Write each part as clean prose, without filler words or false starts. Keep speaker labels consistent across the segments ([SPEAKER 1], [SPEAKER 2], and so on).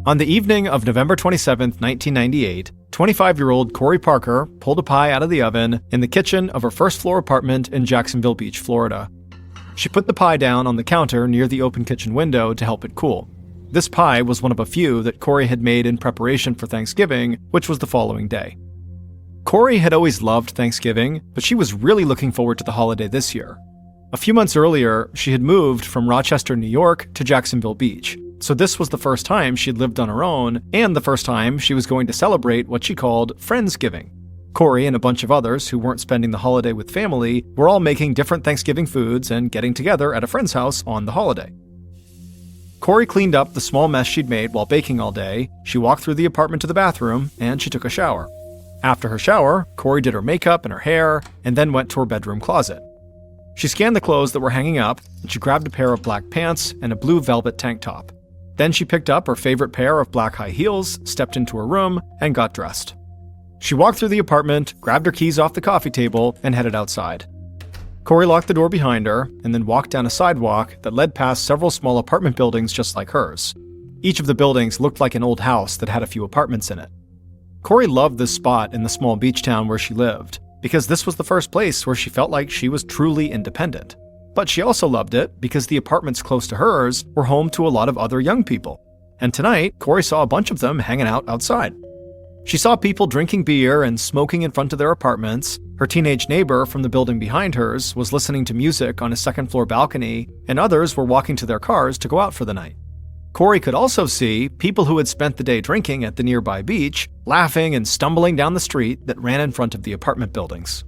[SPEAKER 1] On the evening of November 27, 1998, 25-year-old Corey Parker pulled a pie out of the oven in the kitchen of her first-floor apartment in Jacksonville Beach, Florida. She put the pie down on the counter near the open kitchen window to help it cool. This pie was one of a few that Corey had made in preparation for Thanksgiving, which was the following day. Corey had always loved Thanksgiving, but she was really looking forward to the holiday this year. A few months earlier, she had moved from Rochester, New York to Jacksonville Beach, so this was the first time she'd lived on her own, and the first time she was going to celebrate what she called Friendsgiving. Corey and a bunch of others who weren't spending the holiday with family were all making different Thanksgiving foods and getting together at a friend's house on the holiday. Corey cleaned up the small mess she'd made while baking all day, she walked through the apartment to the bathroom, and she took a shower. After her shower, Corey did her makeup and her hair, and then went to her bedroom closet. She scanned the clothes that were hanging up, and she grabbed a pair of black pants and a blue velvet tank top. Then she picked up her favorite pair of black high heels, stepped into her room, and got dressed. She walked through the apartment, grabbed her keys off the coffee table, and headed outside. Corey locked the door behind her, and then walked down a sidewalk that led past several small apartment buildings just like hers. Each of the buildings looked like an old house that had a few apartments in it. Corey loved this spot in the small beach town where she lived, because this was the first place where she felt like she was truly independent. But she also loved it because the apartments close to hers were home to a lot of other young people. And tonight, Corey saw a bunch of them hanging out outside. She saw people drinking beer and smoking in front of their apartments. Her teenage neighbor from the building behind hers was listening to music on a second-floor balcony, and others were walking to their cars to go out for the night. Corey could also see people who had spent the day drinking at the nearby beach, laughing and stumbling down the street that ran in front of the apartment buildings.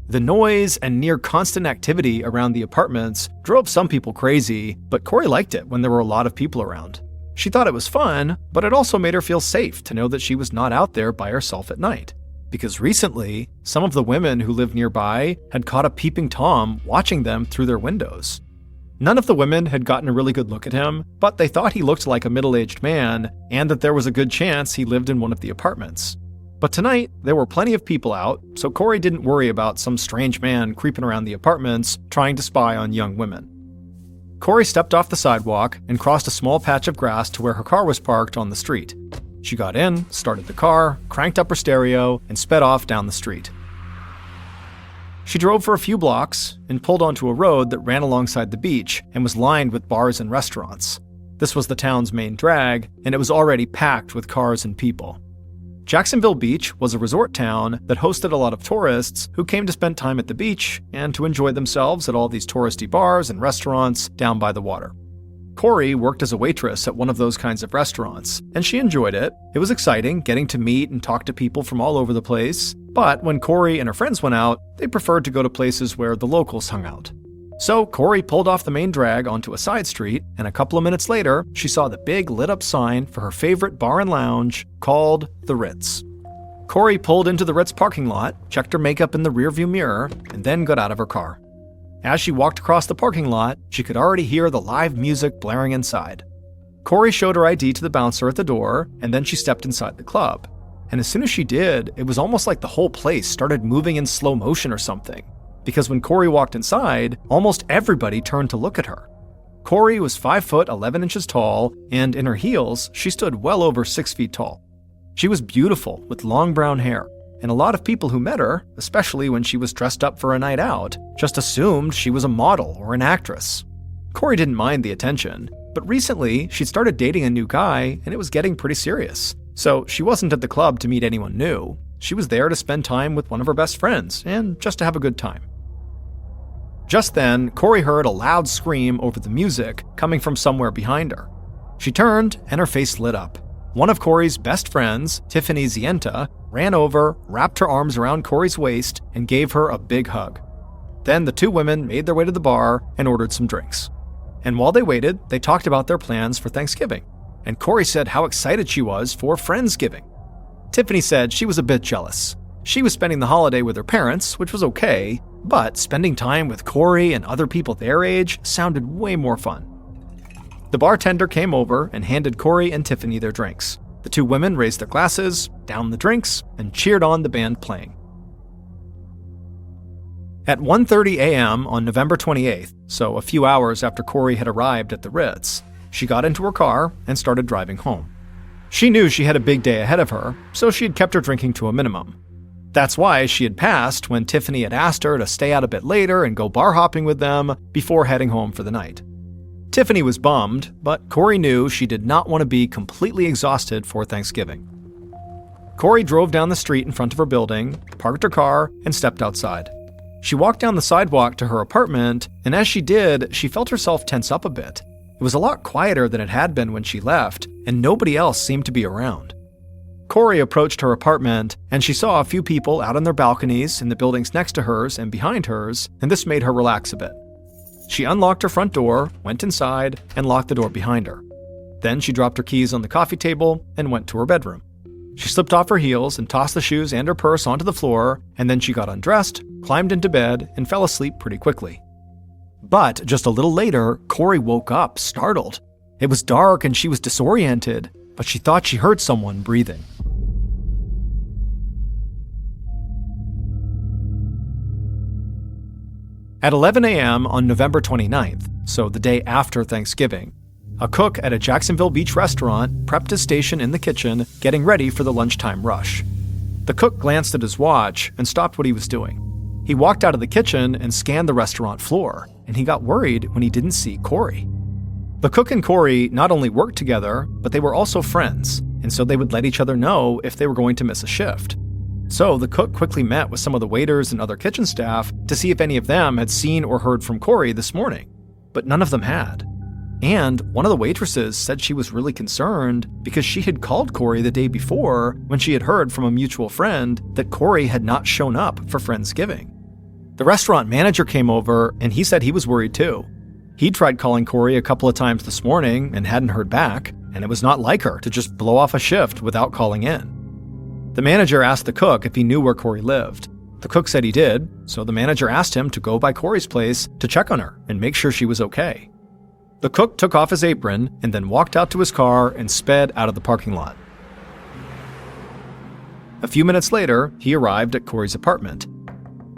[SPEAKER 1] The noise and near-constant activity around the apartments drove some people crazy, but Corey liked it when there were a lot of people around. She thought it was fun, but it also made her feel safe to know that she was not out there by herself at night. Because recently, some of the women who lived nearby had caught a peeping Tom watching them through their windows. None of the women had gotten a really good look at him, but they thought he looked like a middle-aged man, and that there was a good chance he lived in one of the apartments. But tonight, there were plenty of people out, so Corey didn't worry about some strange man creeping around the apartments trying to spy on young women. Corey stepped off the sidewalk and crossed a small patch of grass to where her car was parked on the street. She got in, started the car, cranked up her stereo, and sped off down the street. She drove for a few blocks and pulled onto a road that ran alongside the beach and was lined with bars and restaurants. This was the town's main drag, and it was already packed with cars and people. Jacksonville Beach was a resort town that hosted a lot of tourists who came to spend time at the beach and to enjoy themselves at all these touristy bars and restaurants down by the water. Corey worked as a waitress at one of those kinds of restaurants, and she enjoyed it. It was exciting getting to meet and talk to people from all over the place, but when Corey and her friends went out, they preferred to go to places where the locals hung out. So Corey pulled off the main drag onto a side street, and a couple of minutes later, she saw the big lit-up sign for her favorite bar and lounge called The Ritz. Corey pulled into the Ritz parking lot, checked her makeup in the rearview mirror, and then got out of her car. As she walked across the parking lot, she could already hear the live music blaring inside. Corey showed her ID to the bouncer at the door, and then she stepped inside the club. And as soon as she did, it was almost like the whole place started moving in slow motion or something. Because when Corey walked inside, almost everybody turned to look at her. Corey was 5 foot 11 inches tall, and in her heels, she stood well over 6 feet tall. She was beautiful with long brown hair, and a lot of people who met her, especially when she was dressed up for a night out, just assumed she was a model or an actress. Corey didn't mind the attention, but recently she'd started dating a new guy, and it was getting pretty serious. So she wasn't at the club to meet anyone new. She was there to spend time with one of her best friends, and just to have a good time. Just then, Corey heard a loud scream over the music coming from somewhere behind her. She turned, and her face lit up. One of Corey's best friends, Tiffany Zienta, ran over, wrapped her arms around Corey's waist, and gave her a big hug. Then the two women made their way to the bar and ordered some drinks. And while they waited, they talked about their plans for Thanksgiving. And Corey said how excited she was for Friendsgiving. Tiffany said she was a bit jealous. She was spending the holiday with her parents, which was okay, but spending time with Corey and other people their age sounded way more fun. The bartender came over and handed Corey and Tiffany their drinks. The two women raised their glasses, downed the drinks, and cheered on the band playing. At 1:30 a.m. on November 28th, so a few hours after Corey had arrived at the Ritz, she got into her car and started driving home. She knew she had a big day ahead of her, so she had kept her drinking to a minimum. That's why she had passed when Tiffany had asked her to stay out a bit later and go bar hopping with them before heading home for the night. Tiffany was bummed, but Corey knew she did not want to be completely exhausted for Thanksgiving. Corey drove down the street in front of her building, parked her car, and stepped outside. She walked down the sidewalk to her apartment, and as she did, she felt herself tense up a bit. It was a lot quieter than it had been when she left, and nobody else seemed to be around. Corey approached her apartment, and she saw a few people out on their balconies in the buildings next to hers and behind hers, and this made her relax a bit. She unlocked her front door, went inside, and locked the door behind her. Then she dropped her keys on the coffee table and went to her bedroom. She slipped off her heels and tossed the shoes and her purse onto the floor, and then she got undressed, climbed into bed, and fell asleep pretty quickly. But just a little later, Corey woke up, startled. It was dark and she was disoriented, but she thought she heard someone breathing. At 11 a.m. on November 29th, so the day after Thanksgiving, a cook at a Jacksonville Beach restaurant prepped his station in the kitchen, getting ready for the lunchtime rush. The cook glanced at his watch and stopped what he was doing. He walked out of the kitchen and scanned the restaurant floor, and he got worried when he didn't see Corey. The cook and Corey not only worked together, but they were also friends, and so they would let each other know if they were going to miss a shift. So the cook quickly met with some of the waiters and other kitchen staff to see if any of them had seen or heard from Corey this morning, but none of them had. And one of the waitresses said she was really concerned because she had called Corey the day before when she had heard from a mutual friend that Corey had not shown up for Friendsgiving. The restaurant manager came over and he said he was worried too. He'd tried calling Corey a couple of times this morning and hadn't heard back, and it was not like her to just blow off a shift without calling in. The manager asked the cook if he knew where Corey lived. The cook said he did, so the manager asked him to go by Corey's place to check on her and make sure she was okay. The cook took off his apron and then walked out to his car and sped out of the parking lot. A few minutes later, he arrived at Corey's apartment.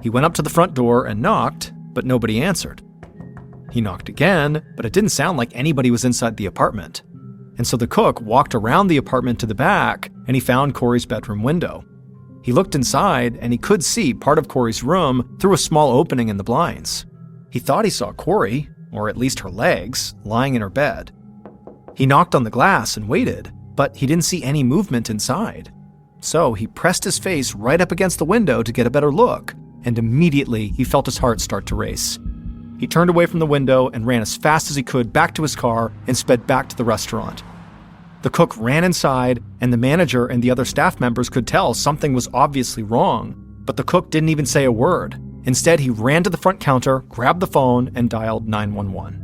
[SPEAKER 1] He went up to the front door and knocked, but nobody answered. He knocked again, but it didn't sound like anybody was inside the apartment. And so the cook walked around the apartment to the back, and he found Corey's bedroom window. He looked inside, and he could see part of Corey's room through a small opening in the blinds. He thought he saw Corey, or at least her legs, lying in her bed. He knocked on the glass and waited, but he didn't see any movement inside. So he pressed his face right up against the window to get a better look, and immediately he felt his heart start to race. He turned away from the window and ran as fast as he could back to his car and sped back to the restaurant. The cook ran inside, and the manager and the other staff members could tell something was obviously wrong, but the cook didn't even say a word. Instead, he ran to the front counter, grabbed the phone, and dialed 911.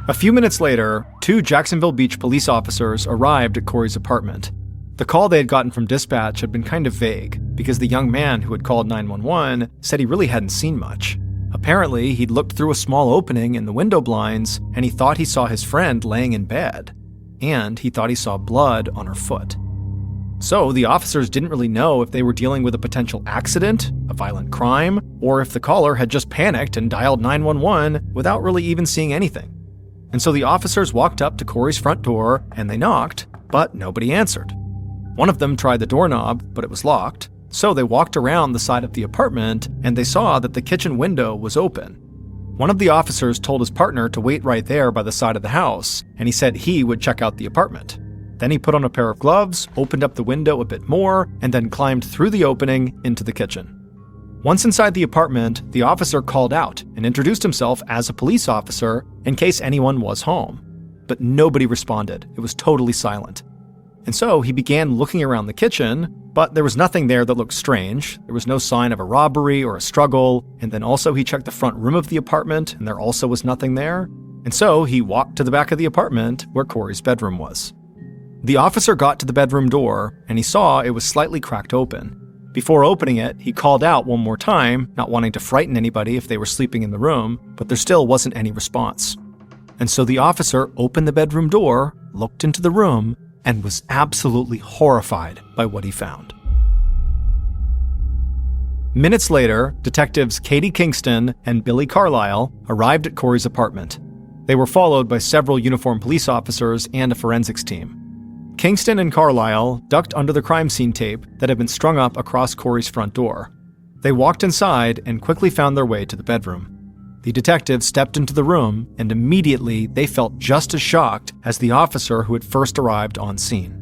[SPEAKER 1] A few minutes later, 2 Jacksonville Beach police officers arrived at Corey's apartment. The call they had gotten from dispatch had been kind of vague, because the young man who had called 911 said he really hadn't seen much. Apparently, he'd looked through a small opening in the window blinds, and he thought he saw his friend laying in bed. And he thought he saw blood on her foot. So the officers didn't really know if they were dealing with a potential accident, a violent crime, or if the caller had just panicked and dialed 911 without really even seeing anything. And so the officers walked up to Corey's front door, and they knocked, but nobody answered. One of them tried the doorknob, but it was locked, so they walked around the side of the apartment, and they saw that the kitchen window was open. One of the officers told his partner to wait right there by the side of the house, and he said he would check out the apartment. Then he put on a pair of gloves, opened up the window a bit more, and then climbed through the opening into the kitchen. Once inside the apartment, the officer called out and introduced himself as a police officer in case anyone was home. But nobody responded. It was totally silent. And so he began looking around the kitchen, but there was nothing there that looked strange. There was no sign of a robbery or a struggle, and then also he checked the front room of the apartment, and there also was nothing there. And so he walked to the back of the apartment where Corey's bedroom was. The officer got to the bedroom door, and he saw it was slightly cracked open. Before opening it, he called out one more time, not wanting to frighten anybody if they were sleeping in the room, but there still wasn't any response. And so the officer opened the bedroom door, looked into the room, and was absolutely horrified by what he found. Minutes later, detectives Katie Kingston and Billy Carlisle arrived at Corey's apartment. They were followed by several uniformed police officers and a forensics team. Kingston and Carlisle ducked under the crime scene tape that had been strung up across Corey's front door. They walked inside and quickly found their way to the bedroom. The detectives stepped into the room, and immediately they felt just as shocked as the officer who had first arrived on scene.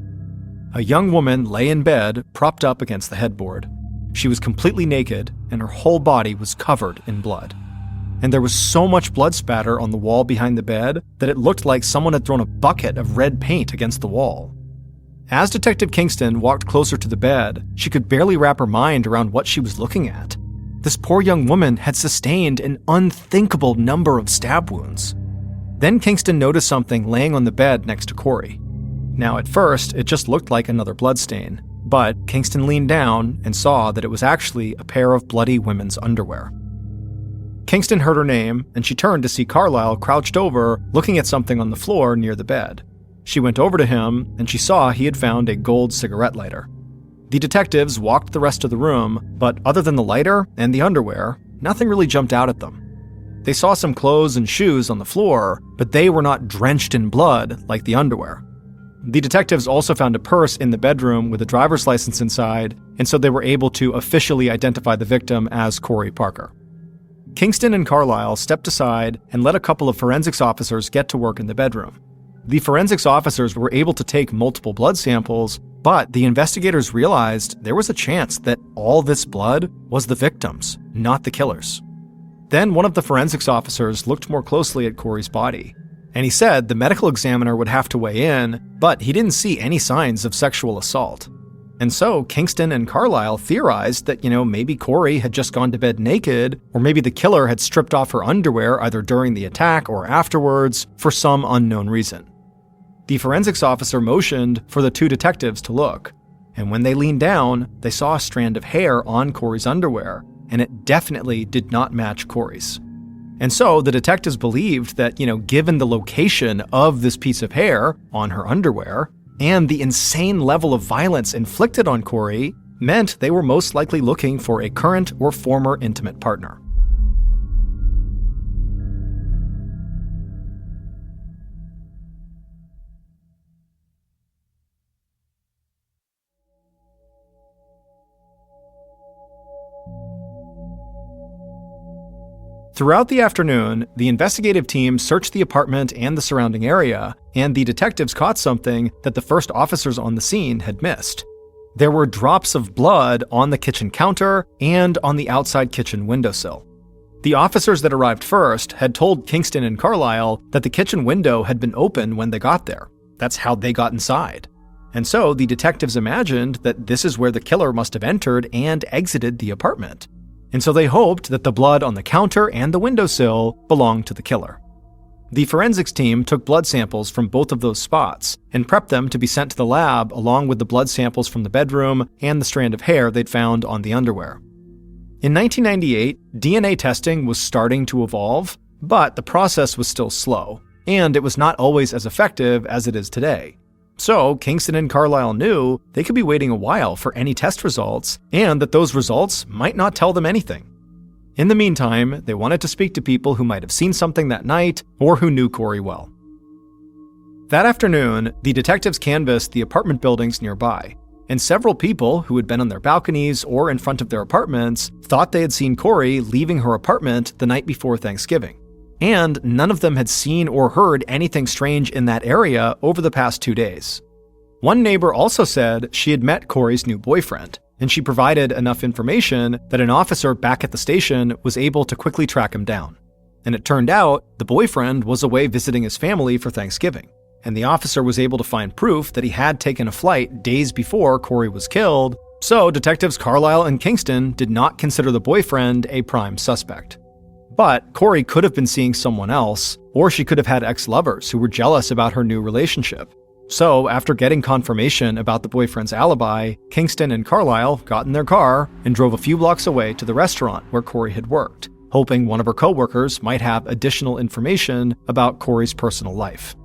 [SPEAKER 1] A young woman lay in bed, propped up against the headboard. She was completely naked, and her whole body was covered in blood. And there was so much blood spatter on the wall behind the bed that it looked like someone had thrown a bucket of red paint against the wall. As Detective Kingston walked closer to the bed, she could barely wrap her mind around what she was looking at. This poor young woman had sustained an unthinkable number of stab wounds. Then Kingston noticed something laying on the bed next to Corey. Now, at first, it just looked like another bloodstain, but Kingston leaned down and saw that it was actually a pair of bloody women's underwear. Kingston heard her name, and she turned to see Carlisle crouched over, looking at something on the floor near the bed. She went over to him, and she saw he had found a gold cigarette lighter. The detectives walked the rest of the room, but other than the lighter and the underwear, nothing really jumped out at them. They saw some clothes and shoes on the floor, but they were not drenched in blood like the underwear. The detectives also found a purse in the bedroom with a driver's license inside, and so they were able to officially identify the victim as Corey Parker. Kingston and Carlisle stepped aside and let a couple of forensics officers get to work in the bedroom. The forensics officers were able to take multiple blood samples, but the investigators realized there was a chance that all this blood was the victim's, not the killer's. Then one of the forensics officers looked more closely at Corey's body, and he said the medical examiner would have to weigh in, but he didn't see any signs of sexual assault. And so Kingston and Carlisle theorized that, maybe Corey had just gone to bed naked, or maybe the killer had stripped off her underwear either during the attack or afterwards for some unknown reason. The forensics officer motioned for the two detectives to look, and when they leaned down, they saw a strand of hair on Corey's underwear, and it definitely did not match Corey's. And so the detectives believed that, given the location of this piece of hair on her underwear, and the insane level of violence inflicted on Corey, meant they were most likely looking for a current or former intimate partner. Throughout the afternoon, the investigative team searched the apartment and the surrounding area, and the detectives caught something that the first officers on the scene had missed. There were drops of blood on the kitchen counter and on the outside kitchen windowsill. The officers that arrived first had told Kingston and Carlisle that the kitchen window had been open when they got there. That's how they got inside. And so the detectives imagined that this is where the killer must have entered and exited the apartment. And so they hoped that the blood on the counter and the windowsill belonged to the killer. The forensics team took blood samples from both of those spots and prepped them to be sent to the lab along with the blood samples from the bedroom and the strand of hair they'd found on the underwear. In 1998, DNA testing was starting to evolve, but the process was still slow, and it was not always as effective as it is today. So Kingston and Carlisle knew they could be waiting a while for any test results, and that those results might not tell them anything. In the meantime, they wanted to speak to people who might have seen something that night or who knew Corey well. That afternoon, the detectives canvassed the apartment buildings nearby, and several people who had been on their balconies or in front of their apartments thought they had seen Corey leaving her apartment the night before Thanksgiving. And none of them had seen or heard anything strange in that area over the past 2 days. One neighbor also said she had met Corey's new boyfriend, and she provided enough information that an officer back at the station was able to quickly track him down. And it turned out the boyfriend was away visiting his family for Thanksgiving, and the officer was able to find proof that he had taken a flight days before Corey was killed, so detectives Carlisle and Kingston did not consider the boyfriend a prime suspect. But Corey could have been seeing someone else, or she could have had ex-lovers who were jealous about her new relationship. So, after getting confirmation about the boyfriend's alibi, Kingston and Carlisle got in their car and drove a few blocks away to the restaurant where Corey had worked, hoping one of her coworkers might have additional information about Corey's personal life.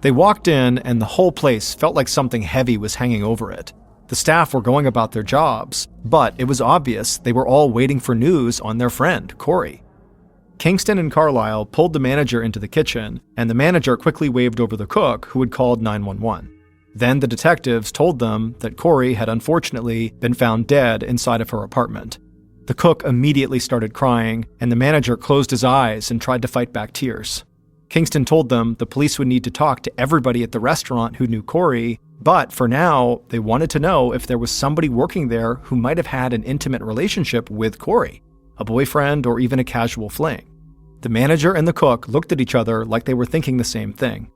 [SPEAKER 1] They walked in, and the whole place felt like something heavy was hanging over it. The staff were going about their jobs, but it was obvious they were all waiting for news on their friend, Corey. Kingston and Carlisle pulled the manager into the kitchen, and the manager quickly waved over the cook, who had called 911. Then the detectives told them that Corey had unfortunately been found dead inside of her apartment. The cook immediately started crying, and the manager closed his eyes and tried to fight back tears. Kingston told them the police would need to talk to everybody at the restaurant who knew Corey, but for now, they wanted to know if there was somebody working there who might have had an intimate relationship with Corey, a boyfriend or even a casual fling. The manager and the cook looked at each other like they were thinking the same thing.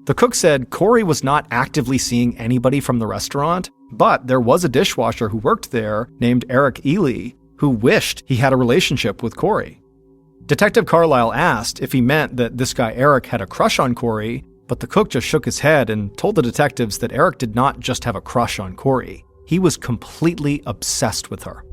[SPEAKER 1] The cook said Corey was not actively seeing anybody from the restaurant, but there was a dishwasher who worked there named Eric Ely who wished he had a relationship with Corey. Detective Carlisle asked if he meant that this guy Eric had a crush on Corey, but the cook just shook his head and told the detectives that Eric did not just have a crush on Corey. He was completely obsessed with her.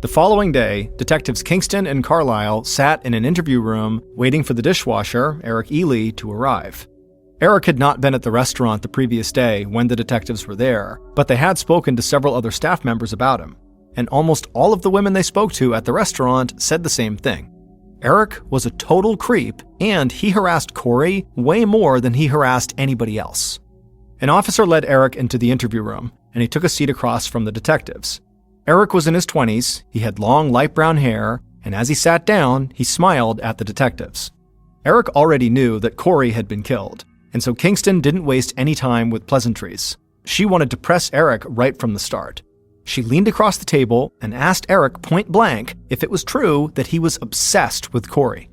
[SPEAKER 1] The following day, detectives Kingston and Carlisle sat in an interview room waiting for the dishwasher, Eric Ely, to arrive. Eric had not been at the restaurant the previous day when the detectives were there, but they had spoken to several other staff members about him, and almost all of the women they spoke to at the restaurant said the same thing. Eric was a total creep, and he harassed Corey way more than he harassed anybody else. An officer led Eric into the interview room, and he took a seat across from the detectives. Eric was in his 20s, he had long light brown hair, and as he sat down, he smiled at the detectives. Eric already knew that Corey had been killed, and so Kingston didn't waste any time with pleasantries. She wanted to press Eric right from the start. She leaned across the table and asked Eric point blank if it was true that he was obsessed with Corey.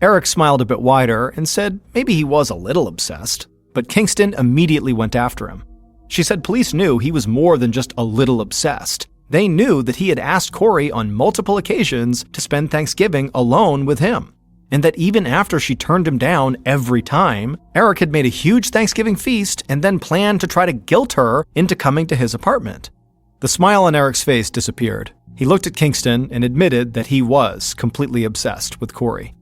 [SPEAKER 1] Eric smiled a bit wider and said maybe he was a little obsessed, but Kingston immediately went after him. She said police knew he was more than just a little obsessed. They knew that he had asked Corey on multiple occasions to spend Thanksgiving alone with him, and that even after she turned him down every time, Eric had made a huge Thanksgiving feast and then planned to try to guilt her into coming to his apartment. The smile on Eric's face disappeared. He looked at Kingston and admitted that he was completely obsessed with Corey.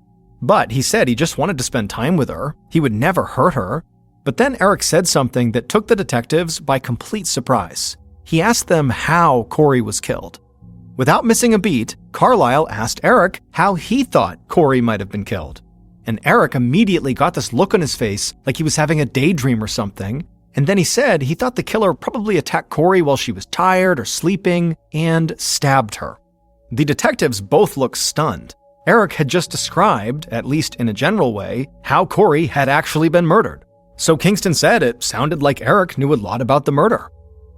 [SPEAKER 1] But he said he just wanted to spend time with her. He would never hurt her. But then Eric said something that took the detectives by complete surprise. He asked them how Corey was killed. Without missing a beat, Carlisle asked Eric how he thought Corey might have been killed. And Eric immediately got this look on his face like he was having a daydream or something. And then he said he thought the killer probably attacked Corey while she was tired or sleeping and stabbed her. The detectives both looked stunned. Eric had just described, at least in a general way, how Corey had actually been murdered. So Kingston said it sounded like Eric knew a lot about the murder.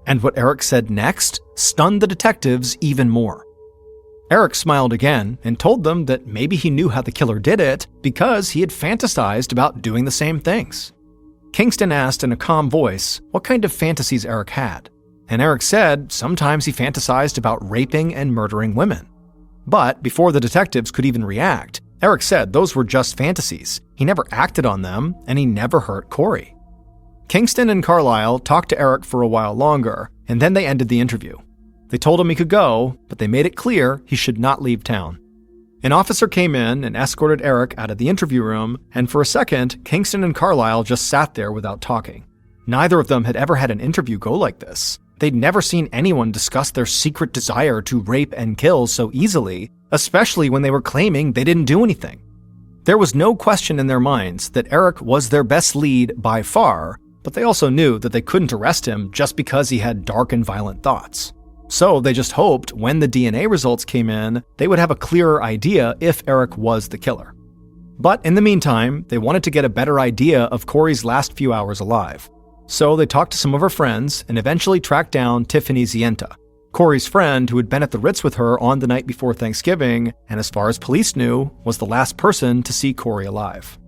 [SPEAKER 1] And what Eric said next stunned the detectives even more. Eric smiled again and told them that maybe he knew how the killer did it because he had fantasized about doing the same things. Kingston asked in a calm voice what kind of fantasies Eric had, and Eric said sometimes he fantasized about raping and murdering women. But before the detectives could even react, Eric said those were just fantasies. He never acted on them, and he never hurt Corey. Kingston and Carlisle talked to Eric for a while longer, and then they ended the interview. They told him he could go, but they made it clear he should not leave town. An officer came in and escorted Eric out of the interview room, and for a second, Kingston and Carlisle just sat there without talking. Neither of them had ever had an interview go like this. They'd never seen anyone discuss their secret desire to rape and kill so easily, especially when they were claiming they didn't do anything. There was no question in their minds that Eric was their best lead by far, but they also knew that they couldn't arrest him just because he had dark and violent thoughts. So they just hoped when the DNA results came in, they would have a clearer idea if Eric was the killer. But in the meantime, they wanted to get a better idea of Corey's last few hours alive. So they talked to some of her friends and eventually tracked down Tiffany Zienta, Corey's friend who had been at the Ritz with her on the night before Thanksgiving, and as far as police knew, was the last person to see Corey alive.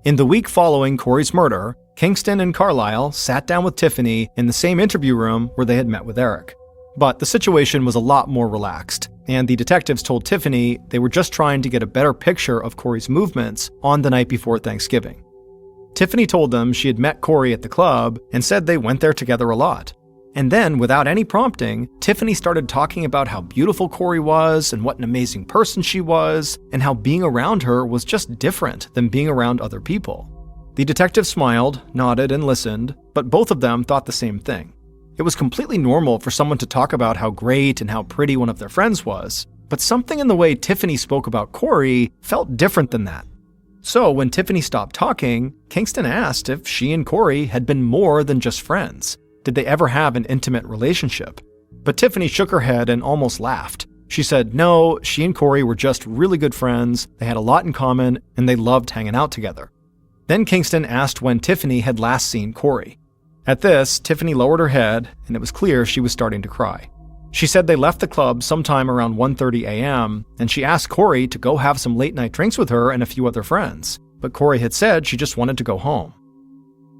[SPEAKER 1] In the week following Corey's murder, Kingston and Carlisle sat down with Tiffany in the same interview room where they had met with Eric. But the situation was a lot more relaxed, and the detectives told Tiffany they were just trying to get a better picture of Corey's movements on the night before Thanksgiving. Tiffany told them she had met Corey at the club and said they went there together a lot. And then, without any prompting, Tiffany started talking about how beautiful Corey was and what an amazing person she was, and how being around her was just different than being around other people. The detective smiled, nodded, and listened, but both of them thought the same thing. It was completely normal for someone to talk about how great and how pretty one of their friends was, but something in the way Tiffany spoke about Corey felt different than that. So when Tiffany stopped talking, Kingston asked if she and Corey had been more than just friends. Did they ever have an intimate relationship? But Tiffany shook her head and almost laughed. She said no, she and Corey were just really good friends, they had a lot in common, and they loved hanging out together. Then Kingston asked when Tiffany had last seen Corey. At this, Tiffany lowered her head, and it was clear she was starting to cry. She said they left the club sometime around 1:30 a.m., and she asked Corey to go have some late-night drinks with her and a few other friends, but Corey had said she just wanted to go home.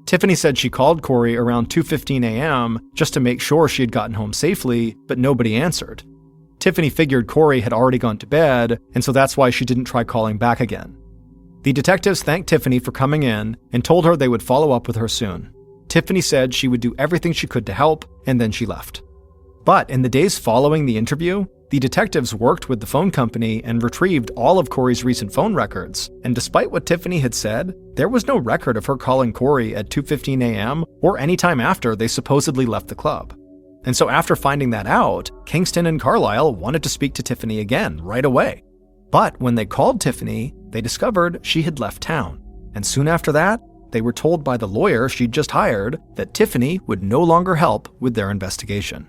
[SPEAKER 1] Tiffany said she called Corey around 2:15 a.m. just to make sure she had gotten home safely, but nobody answered. Tiffany figured Corey had already gone to bed, and so that's why she didn't try calling back again. The detectives thanked Tiffany for coming in and told her they would follow up with her soon. Tiffany said she would do everything she could to help, and then she left. But in the days following the interview, the detectives worked with the phone company and retrieved all of Corey's recent phone records, and despite what Tiffany had said, there was no record of her calling Corey at 2:15 a.m. or any time after they supposedly left the club. And so after finding that out, Kingston and Carlisle wanted to speak to Tiffany again right away. But when they called Tiffany, they discovered she had left town, and soon after that, they were told by the lawyer she'd just hired that Tiffany would no longer help with their investigation.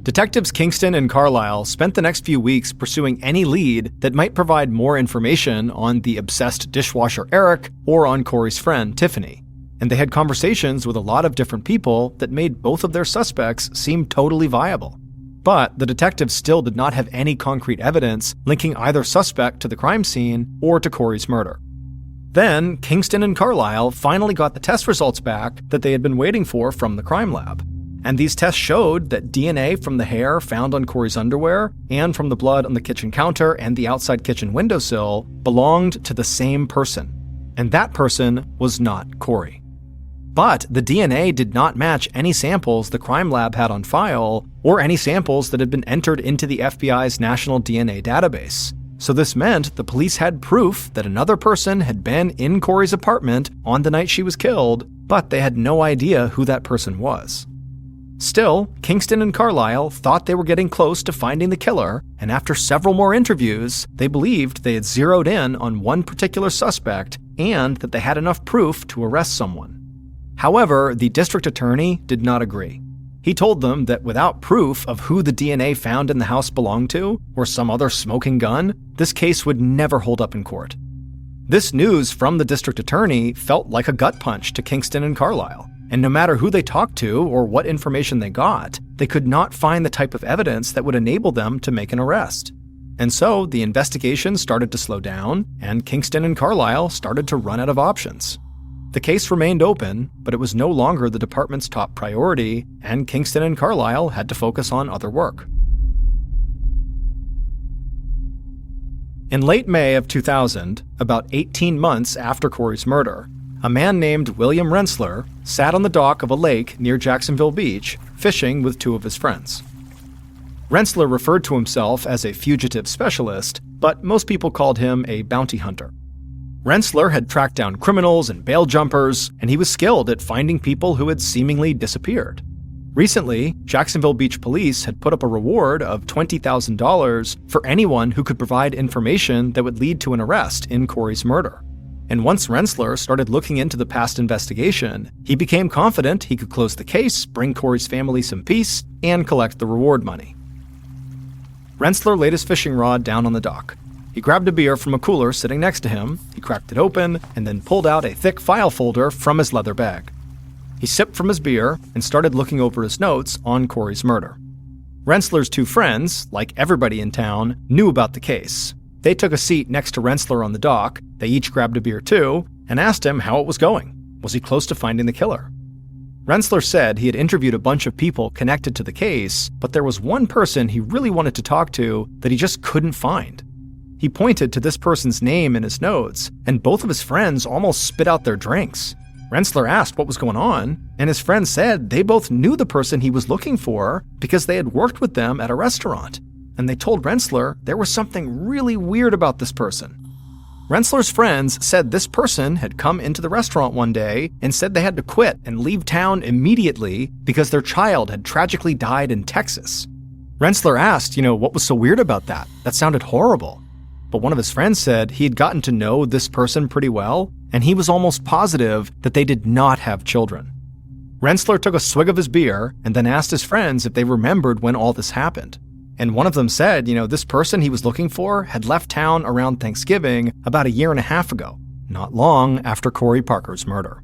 [SPEAKER 1] Detectives Kingston and Carlisle spent the next few weeks pursuing any lead that might provide more information on the obsessed dishwasher Eric or on Corey's friend Tiffany. And they had conversations with a lot of different people that made both of their suspects seem totally viable. But the detectives still did not have any concrete evidence linking either suspect to the crime scene or to Corey's murder. Then, Kingston and Carlisle finally got the test results back that they had been waiting for from the crime lab. And these tests showed that DNA from the hair found on Corey's underwear and from the blood on the kitchen counter and the outside kitchen windowsill belonged to the same person. And that person was not Corey. But the DNA did not match any samples the crime lab had on file or any samples that had been entered into the FBI's national DNA database. So this meant the police had proof that another person had been in Corey's apartment on the night she was killed, but they had no idea who that person was. Still, Kingston and Carlisle thought they were getting close to finding the killer, and after several more interviews, they believed they had zeroed in on one particular suspect and that they had enough proof to arrest someone. However, the district attorney did not agree. He told them that without proof of who the DNA found in the house belonged to, or some other smoking gun, this case would never hold up in court. This news from the district attorney felt like a gut punch to Kingston and Carlisle. And no matter who they talked to or what information they got, they could not find the type of evidence that would enable them to make an arrest. And so the investigation started to slow down, and Kingston and Carlisle started to run out of options. The case remained open, but it was no longer the department's top priority, and Kingston and Carlisle had to focus on other work. In late May of 2000, about 18 months after Corey's murder, a man named William Rensler sat on the dock of a lake near Jacksonville Beach, fishing with two of his friends. Rensler referred to himself as a fugitive specialist, but most people called him a bounty hunter. Rensler had tracked down criminals and bail jumpers, and he was skilled at finding people who had seemingly disappeared. Recently, Jacksonville Beach police had put up a reward of $20,000 for anyone who could provide information that would lead to an arrest in Corey's murder. And once Rensler started looking into the past investigation, he became confident he could close the case, bring Corey's family some peace, and collect the reward money. Rensler laid his fishing rod down on the dock. He grabbed a beer from a cooler sitting next to him, he cracked it open, and then pulled out a thick file folder from his leather bag. He sipped from his beer and started looking over his notes on Corey's murder. Rensler's two friends, like everybody in town, knew about the case. They took a seat next to Rensler on the dock, they each grabbed a beer too, and asked him how it was going. Was he close to finding the killer? Rensler said he had interviewed a bunch of people connected to the case, but there was one person he really wanted to talk to that he just couldn't find. He pointed to this person's name in his notes, and both of his friends almost spit out their drinks. Rensler asked what was going on, and his friends said they both knew the person he was looking for because they had worked with them at a restaurant. and they told Rensselaer there was something really weird about this person. Rensselaer's friends said this person had come into the restaurant one day and said they had to quit and leave town immediately because their child had tragically died in Texas. Rensselaer asked, what was so weird about that? That sounded horrible. But one of his friends said he had gotten to know this person pretty well, and he was almost positive that they did not have children. Rensselaer took a swig of his beer and then asked his friends if they remembered when all this happened. And one of them said, this person he was looking for had left town around Thanksgiving about 1.5 years ago, not long after Corey Parker's murder.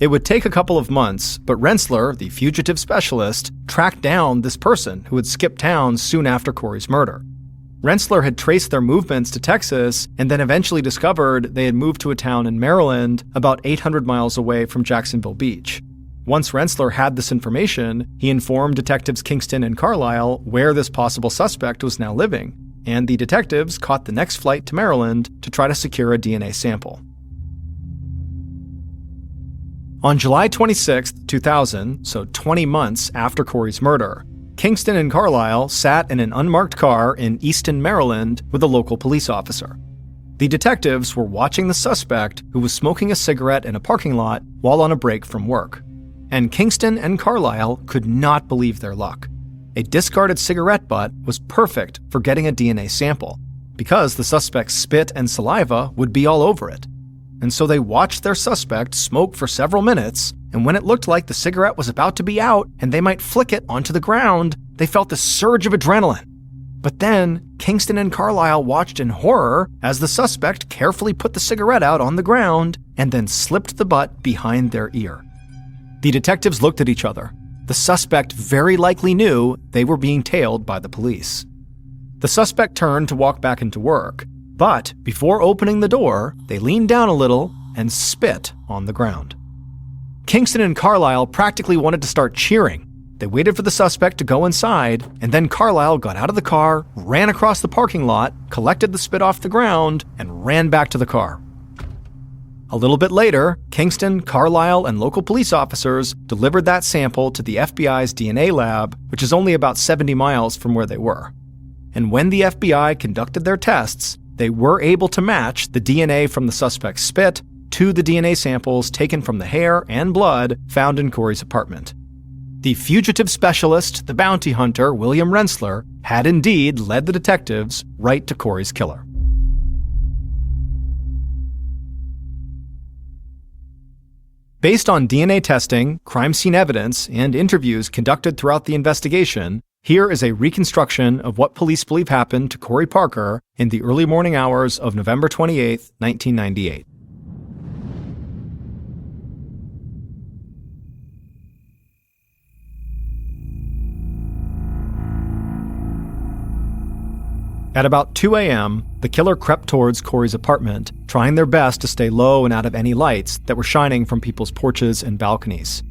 [SPEAKER 1] It would take a couple of months, but Rensselaer, the fugitive specialist, tracked down this person who had skipped town soon after Corey's murder. Rensselaer had traced their movements to Texas and then eventually discovered they had moved to a town in Maryland about 800 miles away from Jacksonville Beach. Once Rensselaer had this information, he informed detectives Kingston and Carlisle where this possible suspect was now living, and the detectives caught the next flight to Maryland to try to secure a DNA sample. On July 26, 2000, so 20 months after Corey's murder, Kingston and Carlisle sat in an unmarked car in Easton, Maryland, with a local police officer. The detectives were watching the suspect, who was smoking a cigarette in a parking lot while on a break from work. And Kingston and Carlisle could not believe their luck. A discarded cigarette butt was perfect for getting a DNA sample, because the suspect's spit and saliva would be all over it. And so they watched their suspect smoke for several minutes, and when it looked like the cigarette was about to be out and they might flick it onto the ground, they felt a surge of adrenaline. But then, Kingston and Carlisle watched in horror as the suspect carefully put the cigarette out on the ground and then slipped the butt behind their ear. The detectives looked at each other. The suspect very likely knew they were being tailed by the police. The suspect turned to walk back into work, but before opening the door, they leaned down a little and spit on the ground. Kingston and Carlisle practically wanted to start cheering. They waited for the suspect to go inside, and then Carlisle got out of the car, ran across the parking lot, collected the spit off the ground, and ran back to the car. A little bit later, Kingston, Carlisle, and local police officers delivered that sample to the FBI's DNA lab, which is only about 70 miles from where they were. And when the FBI conducted their tests, they were able to match the DNA from the suspect's spit to the DNA samples taken from the hair and blood found in Corey's apartment. The fugitive specialist, the bounty hunter, William Rensselaer, had indeed led the detectives right to Corey's killer. Based on DNA testing, crime scene evidence, and interviews conducted throughout the investigation, here is a reconstruction of what police believe happened to Corey Parker in the early morning hours of November 28, 1998. At about 2 a.m., the killer crept towards Corey's apartment, trying their best to stay low and out of any lights that were shining from people's porches and balconies.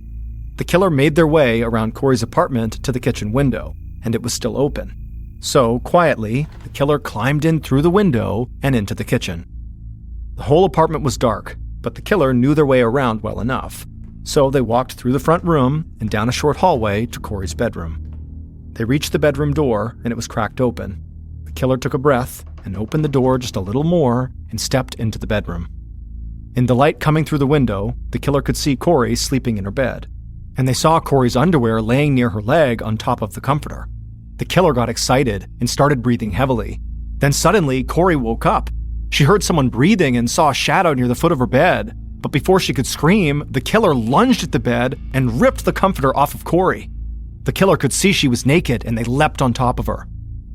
[SPEAKER 1] The killer made their way around Corey's apartment to the kitchen window, and it was still open. So, quietly, the killer climbed in through the window and into the kitchen. The whole apartment was dark, but the killer knew their way around well enough. So they walked through the front room and down a short hallway to Corey's bedroom. They reached the bedroom door, and it was cracked open. The killer took a breath and opened the door just a little more and stepped into the bedroom. In the light coming through the window, the killer could see Corey sleeping in her bed, and they saw Corey's underwear laying near her leg on top of the comforter. The killer got excited and started breathing heavily. Then suddenly, Corey woke up. She heard someone breathing and saw a shadow near the foot of her bed, but before she could scream, the killer lunged at the bed and ripped the comforter off of Corey. The killer could see she was naked, and they leapt on top of her.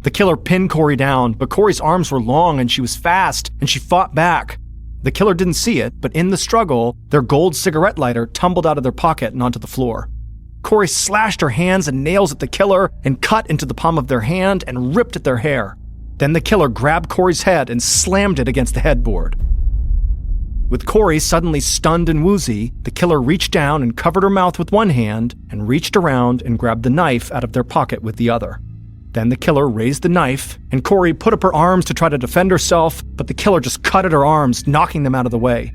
[SPEAKER 1] The killer pinned Corey down, but Corey's arms were long and she was fast, and she fought back. The killer didn't see it, but in the struggle, their gold cigarette lighter tumbled out of their pocket and onto the floor. Corey slashed her hands and nails at the killer and cut into the palm of their hand and ripped at their hair. Then the killer grabbed Corey's head and slammed it against the headboard. With Corey suddenly stunned and woozy, the killer reached down and covered her mouth with one hand and reached around and grabbed the knife out of their pocket with the other. Then the killer raised the knife, and Corey put up her arms to try to defend herself, but the killer just cut at her arms, knocking them out of the way.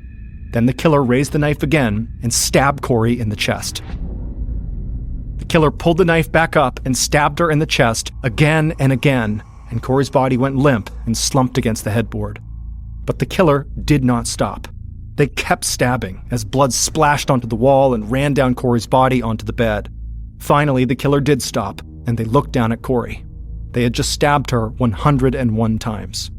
[SPEAKER 1] Then the killer raised the knife again and stabbed Corey in the chest. The killer pulled the knife back up and stabbed her in the chest again and again, and Corey's body went limp and slumped against the headboard. But the killer did not stop. They kept stabbing as blood splashed onto the wall and ran down Corey's body onto the bed. Finally, the killer did stop, and they looked down at Corey. They had just stabbed her 101 times.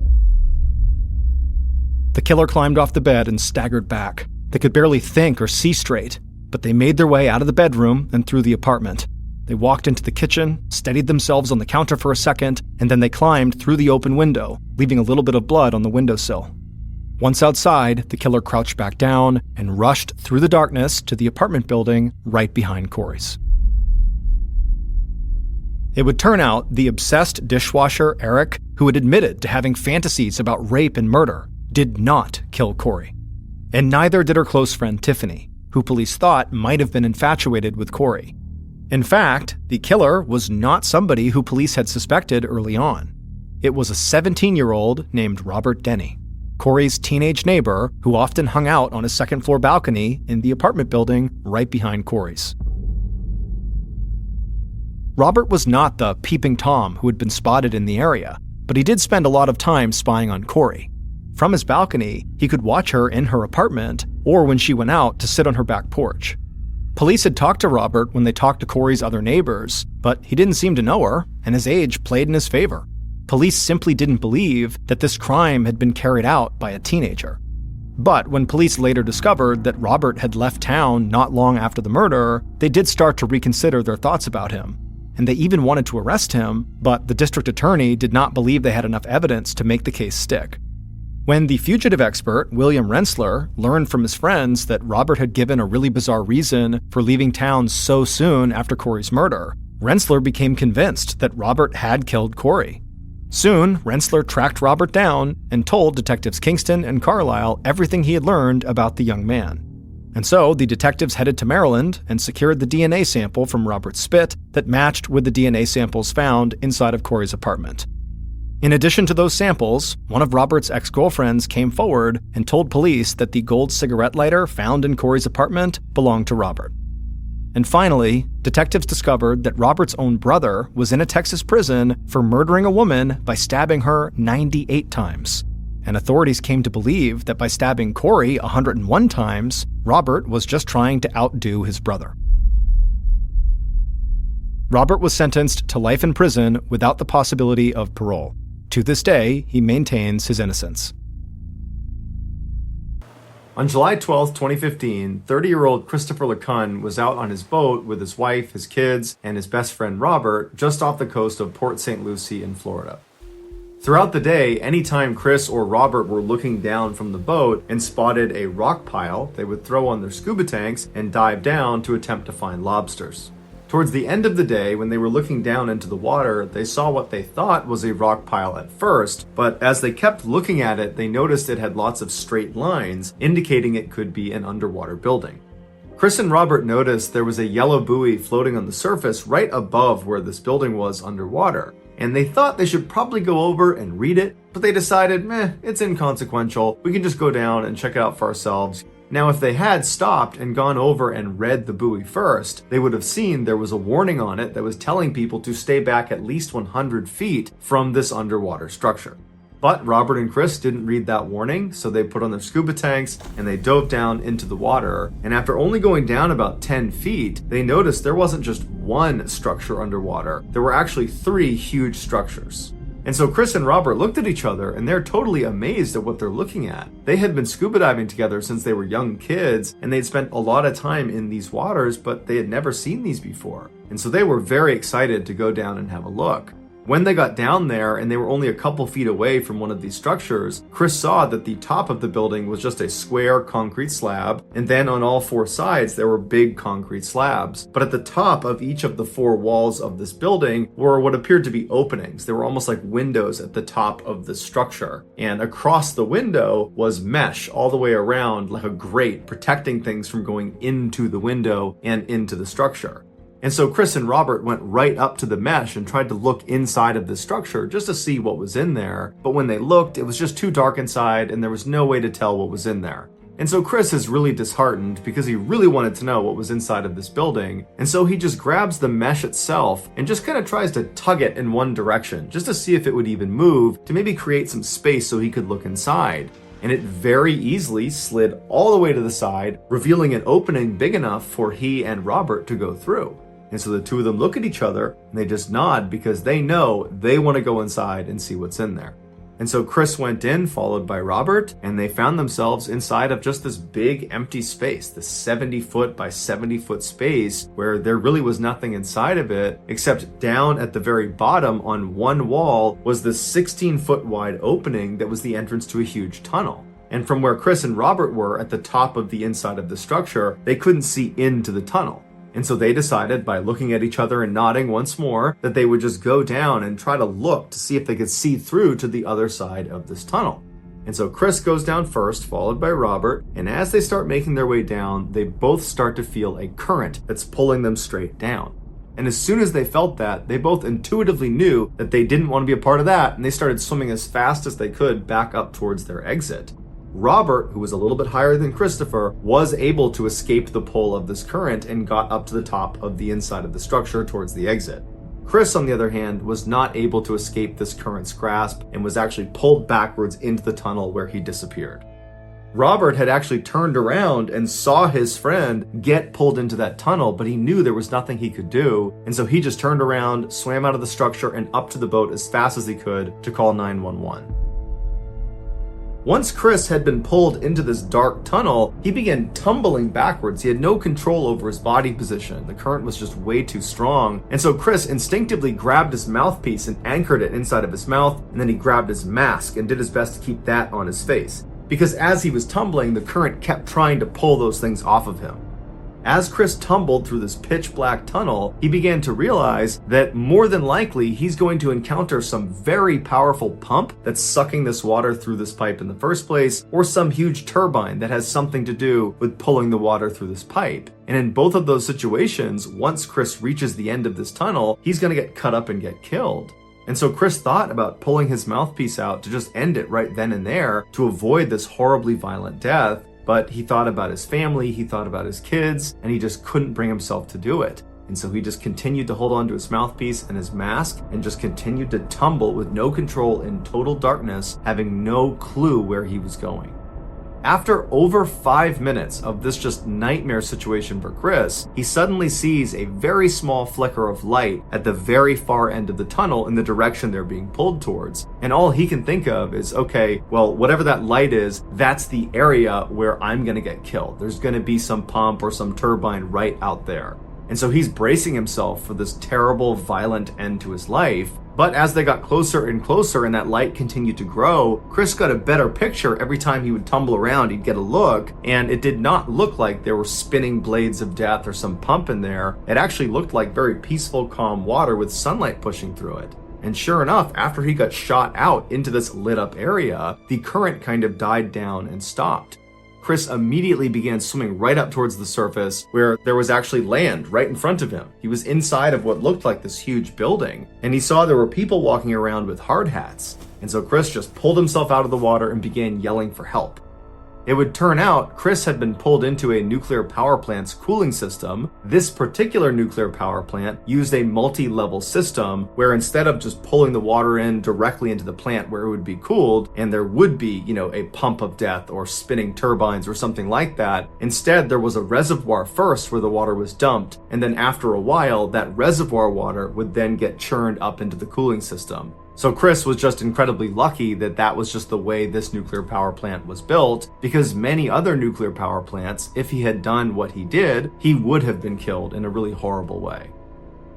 [SPEAKER 1] The killer climbed off the bed and staggered back. They could barely think or see straight, but they made their way out of the bedroom and through the apartment. They walked into the kitchen, steadied themselves on the counter for a second, and then they climbed through the open window, leaving a little bit of blood on the windowsill. Once outside, the killer crouched back down and rushed through the darkness to the apartment building right behind Corey's. It would turn out the obsessed dishwasher, Eric, who had admitted to having fantasies about rape and murder, did not kill Corey. And neither did her close friend Tiffany, who police thought might have been infatuated with Corey. In fact, the killer was not somebody who police had suspected early on. It was a 17-year-old named Robert Denny, Corey's teenage neighbor who often hung out on his second-floor balcony in the apartment building right behind Corey's. Robert was not the peeping Tom who had been spotted in the area, but he did spend a lot of time spying on Corey. From his balcony, he could watch her in her apartment or when she went out to sit on her back porch. Police had talked to Robert when they talked to Corey's other neighbors, but he didn't seem to know her, and his age played in his favor. Police simply didn't believe that this crime had been carried out by a teenager. But when police later discovered that Robert had left town not long after the murder, they did start to reconsider their thoughts about him. And they even wanted to arrest him, but the district attorney did not believe they had enough evidence to make the case stick. When the fugitive expert, William Rensler, learned from his friends that Robert had given a really bizarre reason for leaving town so soon after Corey's murder, Rensler became convinced that Robert had killed Corey. Soon, Rensler tracked Robert down and told Detectives Kingston and Carlisle everything he had learned about the young man. And so, the detectives headed to Maryland and secured the DNA sample from Robert's spit that matched with the DNA samples found inside of Corey's apartment. In addition to those samples, one of Robert's ex-girlfriends came forward and told police that the gold cigarette lighter found in Corey's apartment belonged to Robert. And finally, detectives discovered that Robert's own brother was in a Texas prison for murdering a woman by stabbing her 98 times. And authorities came to believe that by stabbing Corey 101 times, Robert was just trying to outdo his brother. Robert was sentenced to life in prison without the possibility of parole. To this day, he maintains his innocence. On July 12, 2015, 30-year-old Christopher LeCun was out on his boat with his wife, his kids, and his best friend Robert just off the coast of Port St. Lucie in Florida. Throughout the day, anytime Chris or Robert were looking down from the boat and spotted a rock pile, they would throw on their scuba tanks and dive down to attempt to find lobsters. Towards the end of the day, when they were looking down into the water, they saw what they thought was a rock pile at first, but as they kept looking at it, they noticed it had lots of straight lines, indicating it could be an underwater building. Chris and Robert noticed there was a yellow buoy floating on the surface right above where this building was underwater, and they thought they should probably go over and read it, but they decided, it's inconsequential, we can just go down and check it out for ourselves. Now, if they had stopped and gone over and read the buoy first, they would have seen there was a warning on it that was telling people to stay back at least 100 feet from this underwater structure. But Robert and Chris didn't read that warning, so they put on their scuba tanks and they dove down into the water. And after only going down about 10 feet, they noticed there wasn't just one structure underwater. There were actually 3 huge structures. And so Chris and Robert looked at each other and they're totally amazed at what they're looking at. They had been scuba diving together since they were young kids and they'd spent a lot of time in these waters, but they had never seen these before. And so they were very excited to go down and have a look. When they got down there and they were only a couple feet away from one of these structures, Chris saw that the top of the building was just a square concrete slab, and then on all 4 sides there were big concrete slabs. But at the top of each of the 4 walls of this building were what appeared to be openings. They were almost like windows at the top of the structure. And across the window was mesh all the way around, like a grate, protecting things from going into the window and into the structure. And so Chris and Robert went right up to the mesh and tried to look inside of the structure just to see what was in there. But when they looked, it was just too dark inside and there was no way to tell what was in there. And so Chris is really disheartened because he really wanted to know what was inside of this building. And so he just grabs the mesh itself and just kind of tries to tug it in one direction just to see if it would even move, to maybe create some space so he could look inside. And it very easily slid all the way to the side, revealing an opening big enough for he and Robert to go through. And so the two of them look at each other and they just nod because they know they want to go inside and see what's in there. And so Chris went in, followed by Robert, and they found themselves inside of just this big empty space, this 70-foot by 70-foot space where there really was nothing inside of it, except down at the very bottom on one wall was this 16-foot wide opening that was the entrance to a huge tunnel. And from where Chris and Robert were at the top of the inside of the structure, they couldn't see into the tunnel. And so they decided, by looking at each other and nodding once more, that they would just go down and try to look to see if they could see through to the other side of this tunnel. And so Chris goes down first, followed by Robert, and as they start making their way down, they both start to feel a current that's pulling them straight down. And as soon as they felt that, they both intuitively knew that they didn't want to be a part of that, and they started swimming as fast as they could back up towards their exit. Robert, who was a little bit higher than Christopher, was able to escape the pull of this current and got up to the top of the inside of the structure towards the exit. Chris, on the other hand, was not able to escape this current's grasp and was actually pulled backwards into the tunnel where he disappeared. Robert had actually turned around and saw his friend get pulled into that tunnel, but he knew there was nothing he could do, and so he just turned around, swam out of the structure, and up to the boat as fast as he could to call 911. Once Chris had been pulled into this dark tunnel, he began tumbling backwards. He had no control over his body position. The current was just way too strong. And so Chris instinctively grabbed his mouthpiece and anchored it inside of his mouth, and then he grabbed his mask and did his best to keep that on his face. Because as he was tumbling, the current kept trying to pull those things off of him. As Chris tumbled through this pitch black tunnel, he began to realize that more than likely he's going to encounter some very powerful pump that's sucking this water through this pipe in the first place, or some huge turbine that has something to do with pulling the water through this pipe. And in both of those situations, once Chris reaches the end of this tunnel, he's going to get cut up and get killed. And so Chris thought about pulling his mouthpiece out to just end it right then and there to avoid this horribly violent death. But he thought about his family, he thought about his kids, and he just couldn't bring himself to do it. And so he just continued to hold on to his mouthpiece and his mask and just continued to tumble with no control in total darkness, having no clue where he was going. After over 5 minutes of this just nightmare situation for Chris, he suddenly sees a very small flicker of light at the very far end of the tunnel in the direction they're being pulled towards. And all he can think of is, okay, well, whatever that light is, that's the area where I'm gonna get killed. There's gonna be some pump or some turbine right out there. And so he's bracing himself for this terrible, violent end to his life. But as they got closer and closer and that light continued to grow, Chris got a better picture. Every time he would tumble around, he'd get a look, and it did not look like there were spinning blades of death or some pump in there. It actually looked like very peaceful, calm water with sunlight pushing through it. And sure enough, after he got shot out into this lit up area, the current kind of died down and stopped. Chris immediately began swimming right up towards the surface where there was actually land right in front of him. He was inside of what looked like this huge building, and he saw there were people walking around with hard hats. And so Chris just pulled himself out of the water and began yelling for help. It would turn out Chris had been pulled into a nuclear power plant's cooling system. This particular nuclear power plant used a multi-level system where instead of just pulling the water in directly into the plant where it would be cooled and there would be, a pump of death or spinning turbines or something like that, instead there was a reservoir first where the water was dumped, and then after a while that reservoir water would then get churned up into the cooling system. So Chris was just incredibly lucky that that was just the way this nuclear power plant was built, because many other nuclear power plants, if he had done what he did, he would have been killed in a really horrible way.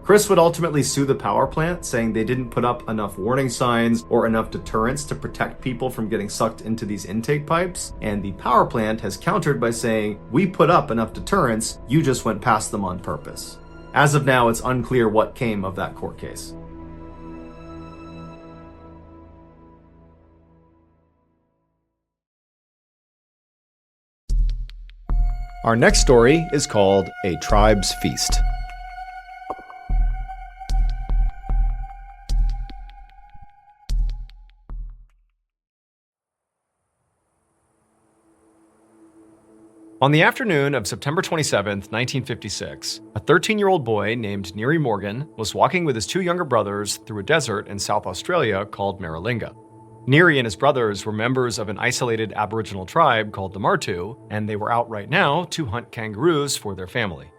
[SPEAKER 1] Chris would ultimately sue the power plant, saying they didn't put up enough warning signs or enough deterrents to protect people from getting sucked into these intake pipes, and the power plant has countered by saying, "We put up enough deterrents, you just went past them on purpose." As of now, it's unclear what came of that court case. Our next story is called A Tribe's Feast. On the afternoon of September 27, 1956, a 13-year-old boy named Neary Morgan was walking with his two younger brothers through a desert in South Australia called Maralinga. Neary and his brothers were members of an isolated Aboriginal tribe called the Martu, and they were out right now to hunt kangaroos for their family.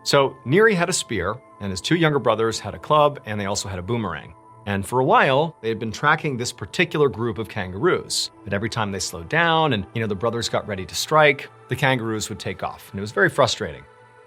[SPEAKER 1] So Neary had a spear, and his two younger brothers had a club, and they also had a boomerang. And for a while, they had been tracking this particular group of kangaroos. But every time they slowed down and, the brothers got ready to strike, the kangaroos would take off. And it was very frustrating.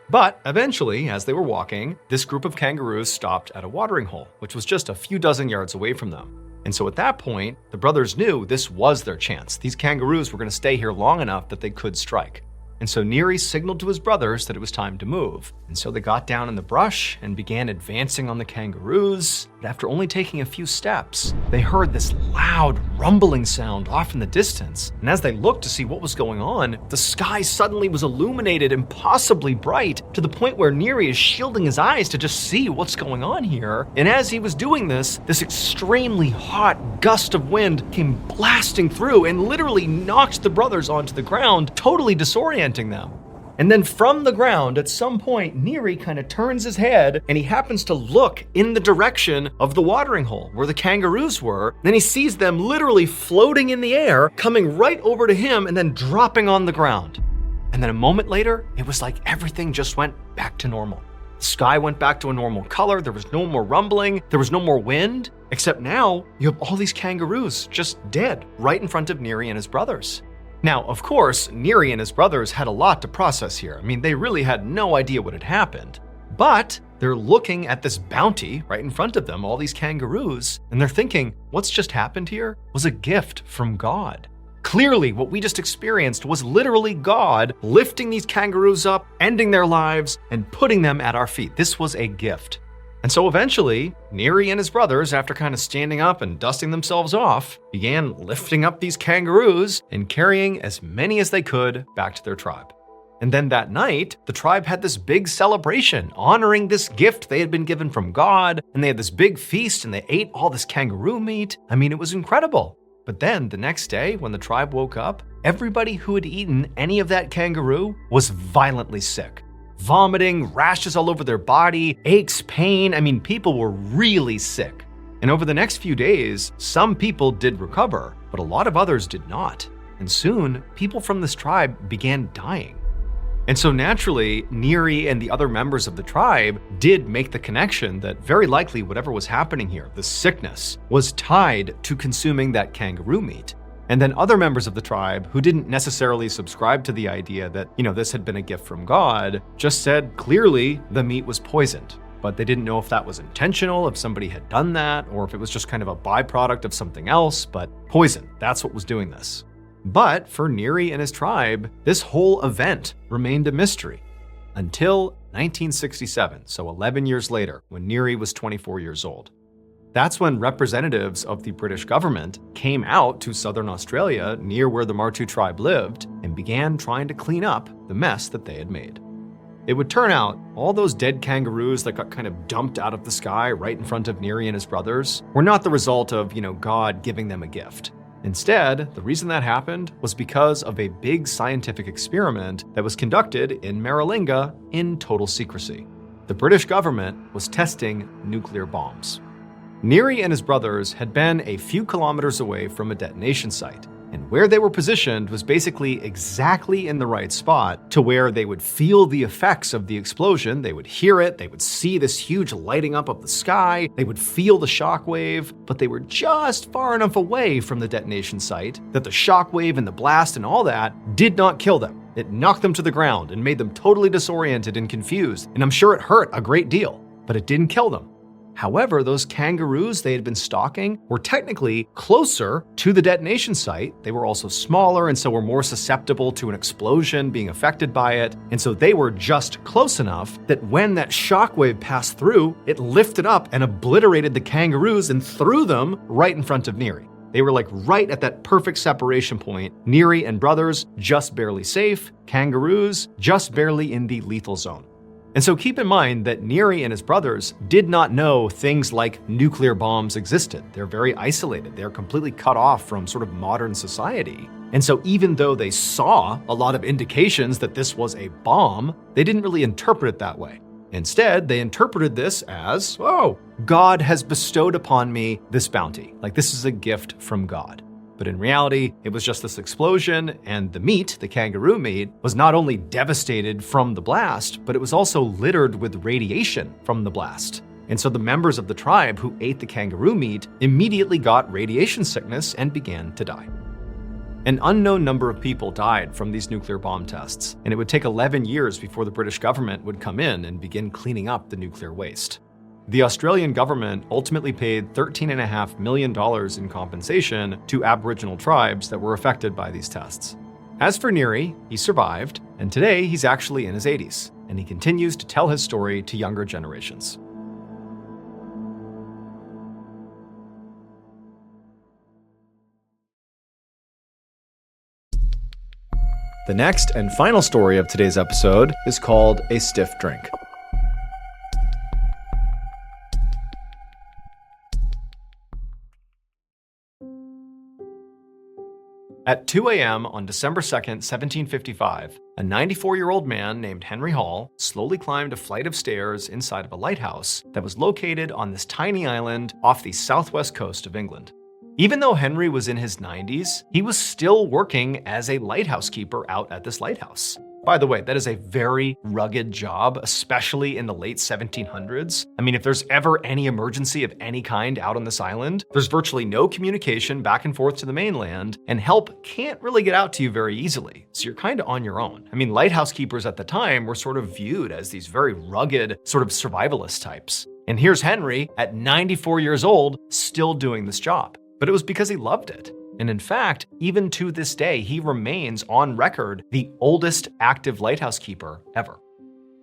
[SPEAKER 1] But eventually, as they were walking, this group of kangaroos stopped at a watering hole, which was just a few dozen yards away from them. And so at that point, the brothers knew this was their chance. These kangaroos were going to stay here long enough that they could strike. And so Neary signaled to his brothers that it was time to move. And so they got down in the brush and began advancing on the kangaroos. But after only taking a few steps, they heard this loud rumbling sound off in the distance. And as they looked to see what was going on, the sky suddenly was illuminated impossibly bright to the point where Neary is shielding his eyes to just see what's going on here. And as he was doing this extremely hot gust of wind came blasting through and literally knocked the brothers onto the ground, totally disorienting them. And then from the ground, at some point, Neary kind of turns his head and he happens to look in the direction of the watering hole where the kangaroos were. Then he sees them literally floating in the air, coming right over to him and then dropping on the ground. And then a moment later, it was like everything just went back to normal. The sky went back to a normal color. There was no more rumbling. There was no more wind. Except now, you have all these kangaroos just dead right in front of Neary and his brothers. Now, of course, Neary and his brothers had a lot to process here. I mean, they really had no idea what had happened. But they're looking at this bounty right in front of them, all these kangaroos, and they're thinking, what's just happened here was a gift from God. Clearly, what we just experienced was literally God lifting these kangaroos up, ending their lives, and putting them at our feet. This was a gift. And so eventually, Neary and his brothers, after kind of standing up and dusting themselves off, began lifting up these kangaroos and carrying as many as they could back to their tribe. And then that night, the tribe had this big celebration honoring this gift they had been given from God, and they had this big feast and they ate all this kangaroo meat. I mean, it was incredible. But then the next day, when the tribe woke up, everybody who had eaten any of that kangaroo was violently sick. Vomiting, rashes all over their body, aches, pain. I mean, people were really sick. And over the next few days, some people did recover, but a lot of others did not. And soon, people from this tribe began dying. And so naturally, Neary and the other members of the tribe did make the connection that very likely whatever was happening here, the sickness, was tied to consuming that kangaroo meat. And then other members of the tribe who didn't necessarily subscribe to the idea that, this had been a gift from God, just said clearly the meat was poisoned. But they didn't know if that was intentional, if somebody had done that, or if it was just kind of a byproduct of something else, but poison, that's what was doing this. But for Neary and his tribe, this whole event remained a mystery until 1967, so 11 years later, when Neary was 24 years old. That's when representatives of the British government came out to southern Australia near where the Martu tribe lived and began trying to clean up the mess that they had made. It would turn out all those dead kangaroos that got kind of dumped out of the sky right in front of Neary and his brothers were not the result of, God giving them a gift. Instead, the reason that happened was because of a big scientific experiment that was conducted in Maralinga in total secrecy. The British government was testing nuclear bombs. Neary and his brothers had been a few kilometers away from a detonation site, and where they were positioned was basically exactly in the right spot to where they would feel the effects of the explosion, they would hear it, they would see this huge lighting up of the sky, they would feel the shockwave, but they were just far enough away from the detonation site that the shockwave and the blast and all that did not kill them. It knocked them to the ground and made them totally disoriented and confused, and I'm sure it hurt a great deal, but it didn't kill them. However, those kangaroos they had been stalking were technically closer to the detonation site. They were also smaller and so were more susceptible to an explosion being affected by it. And so they were just close enough that when that shockwave passed through, it lifted up and obliterated the kangaroos and threw them right in front of Neary. They were like right at that perfect separation point. Neary and brothers just barely safe, kangaroos just barely in the lethal zone. And so keep in mind that Neary and his brothers did not know things like nuclear bombs existed. They're very isolated. They're completely cut off from sort of modern society. And so even though they saw a lot of indications that this was a bomb, they didn't really interpret it that way. Instead, they interpreted this as, oh, God has bestowed upon me this bounty. Like this is a gift from God. But in reality, it was just this explosion, and the meat, the kangaroo meat, was not only devastated from the blast, but it was also littered with radiation from the blast. And so the members of the tribe who ate the kangaroo meat immediately got radiation sickness and began to die. An unknown number of people died from these nuclear bomb tests, and it would take 11 years before the British government would come in and begin cleaning up the nuclear waste. The Australian government ultimately paid $13.5 million in compensation to Aboriginal tribes that were affected by these tests. As for Neary, he survived, and today he's actually in his 80s, and he continues to tell his story to younger generations. The next and final story of today's episode is called A Stiff Drink. At 2 a.m. on December 2nd, 1755, a 94-year-old man named Henry Hall slowly climbed a flight of stairs inside of a lighthouse that was located on this tiny island off the southwest coast of England. Even though Henry was in his 90s, he was still working as a lighthouse keeper out at this lighthouse. By the way, that is a very rugged job, especially in the late 1700s. I mean, if there's ever any emergency of any kind out on this island, there's virtually no communication back and forth to the mainland, and help can't really get out to you very easily. So you're kind of on your own. I mean, lighthouse keepers at the time were sort of viewed as these very rugged, sort of survivalist types. And here's Henry, at 94 years old, still doing this job. But it was because he loved it. And in fact, even to this day, he remains on record the oldest active lighthouse keeper ever.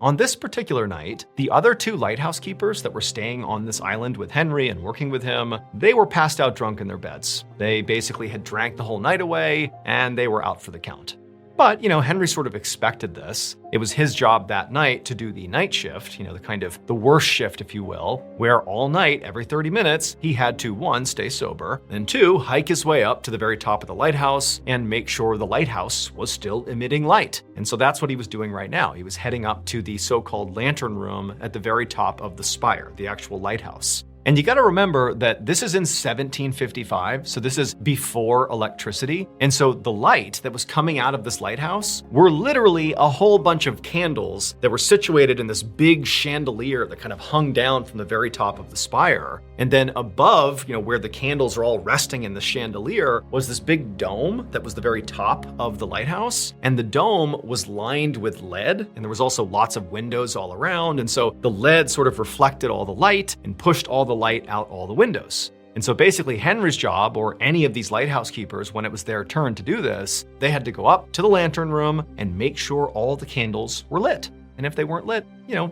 [SPEAKER 1] On this particular night, the other two lighthouse keepers that were staying on this island with Henry and working with him, they were passed out drunk in their beds. They basically had drank the whole night away, and they were out for the count. But, Henry sort of expected this. It was his job that night to do the night shift, the worst shift, if you will, where all night, every 30 minutes, he had to, 1, stay sober, and 2, hike his way up to the very top of the lighthouse and make sure the lighthouse was still emitting light. And so that's what he was doing right now. He was heading up to the so-called lantern room at the very top of the spire, the actual lighthouse. And you gotta remember that this is in 1755, so this is before electricity. And so the light that was coming out of this lighthouse were literally a whole bunch of candles that were situated in this big chandelier that kind of hung down from the very top of the spire. And then above, where the candles are all resting in the chandelier, was this big dome that was the very top of the lighthouse. And the dome was lined with lead, and there was also lots of windows all around. And so the lead sort of reflected all the light and pushed all the light out all the windows. And so basically Henry's job, or any of these lighthouse keepers, when it was their turn to do this, they had to go up to the lantern room and make sure all the candles were lit. And if they weren't lit,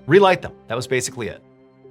[SPEAKER 1] relight them. That was basically it.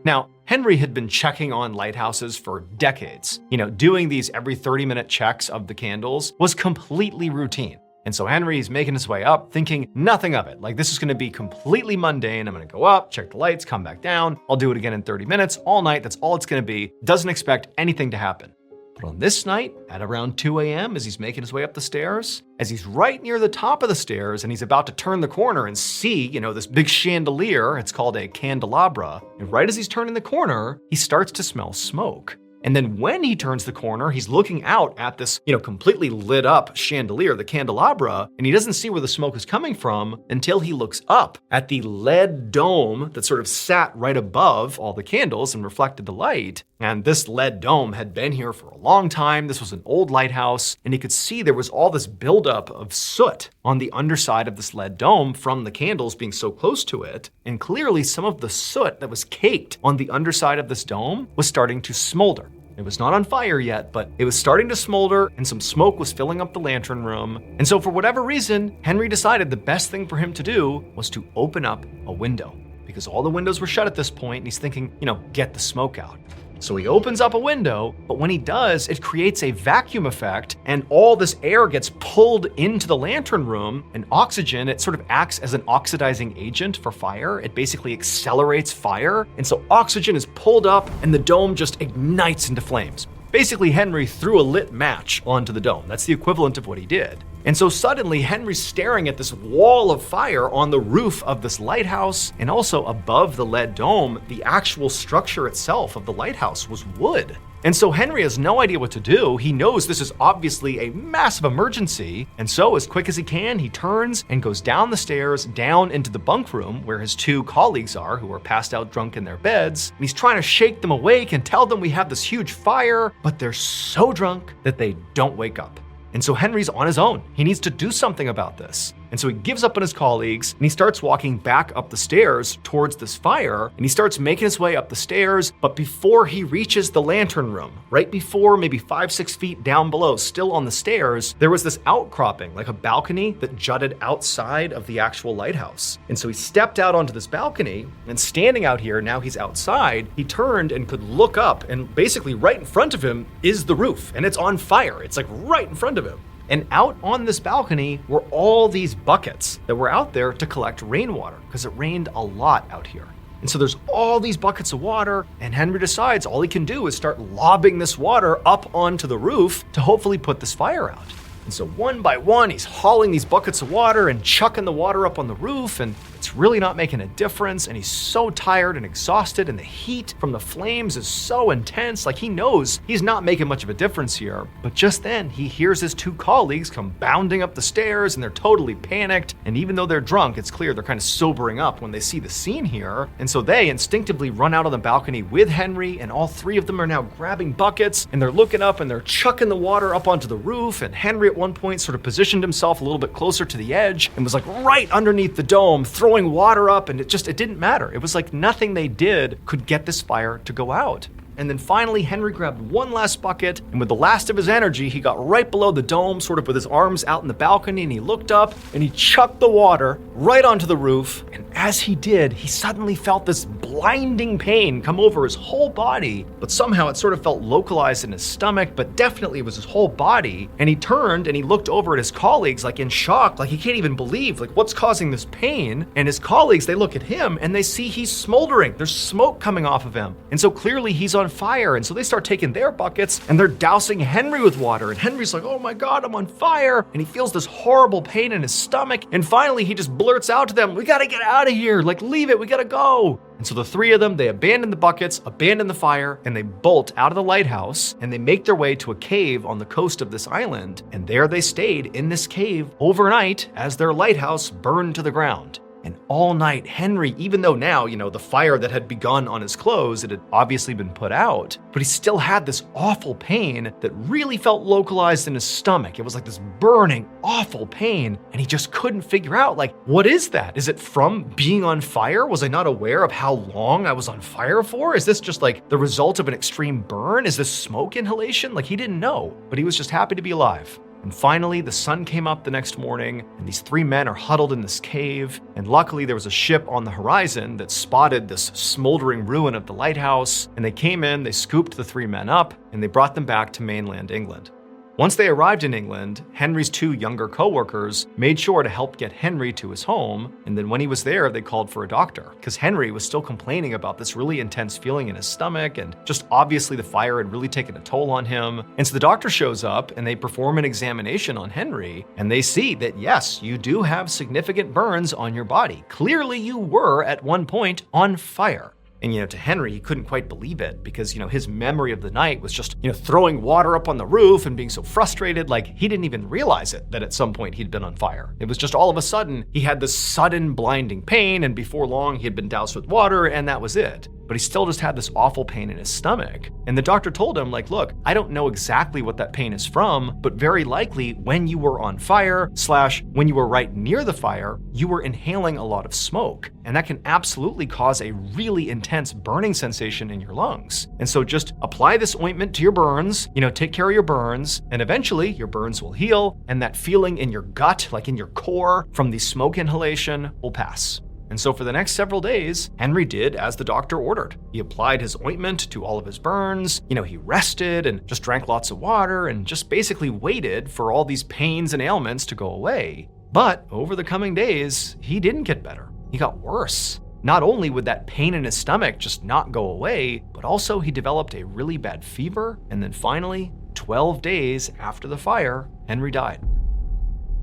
[SPEAKER 1] Now, Henry had been checking on lighthouses for decades. Doing these every 30-minute checks of the candles was completely routine. And so Henry's making his way up, thinking nothing of it. Like, this is gonna be completely mundane. I'm gonna go up, check the lights, come back down. I'll do it again in 30 minutes, all night. That's all it's gonna be. Doesn't expect anything to happen. But on this night, at around 2 a.m., as he's making his way up the stairs, as he's right near the top of the stairs and he's about to turn the corner and see, this big chandelier, it's called a candelabra. And right as he's turning the corner, he starts to smell smoke. And then when he turns the corner, he's looking out at this, completely lit up chandelier, the candelabra, and he doesn't see where the smoke is coming from until he looks up at the lead dome that sort of sat right above all the candles and reflected the light. And this lead dome had been here for a long time. This was an old lighthouse, and he could see there was all this buildup of soot on the underside of this lead dome from the candles being so close to it. And clearly some of the soot that was caked on the underside of this dome was starting to smolder. It was not on fire yet, but it was starting to smolder and some smoke was filling up the lantern room. And so for whatever reason, Henry decided the best thing for him to do was to open up a window, because all the windows were shut at this point, and he's thinking, get the smoke out. So he opens up a window, but when he does, it creates a vacuum effect, and all this air gets pulled into the lantern room, and oxygen, it sort of acts as an oxidizing agent for fire. It basically accelerates fire, and so oxygen is pulled up, and the dome just ignites into flames. Basically, Henry threw a lit match onto the dome. That's the equivalent of what he did. And so suddenly, Henry's staring at this wall of fire on the roof of this lighthouse, and also above the lead dome, the actual structure itself of the lighthouse was wood. And so Henry has no idea what to do. He knows this is obviously a massive emergency. And so as quick as he can, he turns and goes down the stairs, down into the bunk room where his two colleagues are, who are passed out drunk in their beds. And he's trying to shake them awake and tell them we have this huge fire, but they're so drunk that they don't wake up. And so Henry's on his own. He needs to do something about this. And so he gives up on his colleagues and he starts walking back up the stairs towards this fire, and he starts making his way up the stairs. But before he reaches the lantern room, right before, maybe 5-6 feet down below, still on the stairs, there was this outcropping, like a balcony that jutted outside of the actual lighthouse. And so he stepped out onto this balcony, and standing out here, now he's outside, he turned and could look up, and basically right in front of him is the roof, and it's on fire. It's like right in front of him. And out on this balcony were all these buckets that were out there to collect rainwater, because it rained a lot out here. And so there's all these buckets of water, and Henry decides all he can do is start lobbing this water up onto the roof to hopefully put this fire out. And so one by one, he's hauling these buckets of water and chucking the water up on the roof, and it's really not making a difference. And he's so tired and exhausted, and the heat from the flames is so intense. Like, he knows he's not making much of a difference here. But just then he hears his two colleagues come bounding up the stairs, and they're totally panicked. And even though they're drunk, it's clear they're kind of sobering up when they see the scene here. And so they instinctively run out on the balcony with Henry, and all three of them are now grabbing buckets, and they're looking up and they're chucking the water up onto the roof. And Henry at one point sort of positioned himself a little bit closer to the edge and was like right underneath the dome, throwing water up, and it didn't matter. It was like nothing they did could get this fire to go out. And then finally, Henry grabbed one last bucket, and with the last of his energy, he got right below the dome, sort of with his arms out in the balcony, and he looked up, and he chucked the water right onto the roof. And as he did, he suddenly felt this blinding pain come over his whole body, but somehow it sort of felt localized in his stomach, but definitely it was his whole body. And he turned and he looked over at his colleagues, like in shock, like he can't even believe, like, what's causing this pain? And his colleagues, they look at him and they see he's smoldering. There's smoke coming off of him. And so clearly he's on fire. And so they start taking their buckets and they're dousing Henry with water. And Henry's like, oh my God, I'm on fire. And he feels this horrible pain in his stomach. And finally he just blurts out to them, we gotta get out of here. Like, leave it, we gotta go. And so the three of them, they abandon the buckets, abandon the fire, and they bolt out of the lighthouse, and they make their way to a cave on the coast of this island. And there they stayed in this cave overnight as their lighthouse burned to the ground. And all night, Henry, even though now, the fire that had begun on his clothes, it had obviously been put out, but he still had this awful pain that really felt localized in his stomach. It was like this burning, awful pain, and he just couldn't figure out, like, what is that? Is it from being on fire? Was I not aware of how long I was on fire for? Is this just like the result of an extreme burn? Is this smoke inhalation? Like, he didn't know, but he was just happy to be alive. And finally, the sun came up the next morning, and these three men are huddled in this cave. And luckily, there was a ship on the horizon that spotted this smoldering ruin of the lighthouse. And they came in, they scooped the three men up, and they brought them back to mainland England. Once they arrived in England, Henry's two younger co-workers made sure to help get Henry to his home, and then when he was there, they called for a doctor, because Henry was still complaining about this really intense feeling in his stomach, and just obviously the fire had really taken a toll on him. And so the doctor shows up, and they perform an examination on Henry, and they see that yes, you do have significant burns on your body. Clearly you were, at one point, on fire. And, to Henry, he couldn't quite believe it because, his memory of the night was just, throwing water up on the roof and being so frustrated, like he didn't even realize it, that at some point he'd been on fire. It was just all of a sudden, he had this sudden blinding pain, and before long he had been doused with water, and that was it. But he still just had this awful pain in his stomach. And the doctor told him, like, look, I don't know exactly what that pain is from, but very likely when you were on fire / when you were right near the fire, you were inhaling a lot of smoke. And that can absolutely cause a really intense burning sensation in your lungs. And so just apply this ointment to your burns, take care of your burns, and eventually your burns will heal, and that feeling in your gut, like in your core from the smoke inhalation, will pass. And so for the next several days, Henry did as the doctor ordered. He applied his ointment to all of his burns, he rested and just drank lots of water and just basically waited for all these pains and ailments to go away. But over the coming days, he didn't get better. He got worse. Not only would that pain in his stomach just not go away, but also he developed a really bad fever, and then finally, 12 days after the fire, Henry died.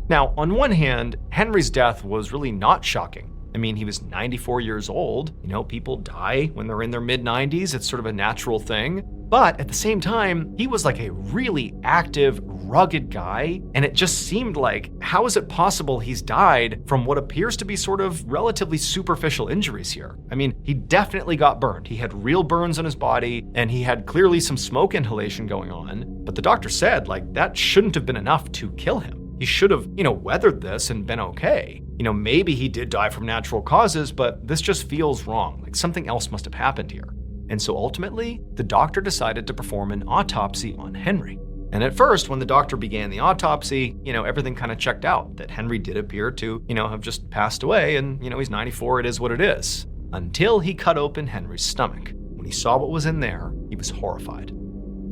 [SPEAKER 1] Now, on one hand, Henry's death was really not shocking. He was 94 years old. People die when they're in their mid-90s. It's sort of a natural thing. But at the same time, he was like a really active, rugged guy. And it just seemed like, how is it possible he's died from what appears to be sort of relatively superficial injuries here? He definitely got burned. He had real burns on his body, and he had clearly some smoke inhalation going on. But the doctor said, that shouldn't have been enough to kill him. He should have, weathered this and been okay. Maybe he did die from natural causes, but this just feels wrong. Like something else must have happened here. And so ultimately, the doctor decided to perform an autopsy on Henry. And at first, when the doctor began the autopsy, everything kind of checked out, that Henry did appear to, have just passed away, and, he's 94, it is what it is. Until he cut open Henry's stomach. When he saw what was in there, he was horrified.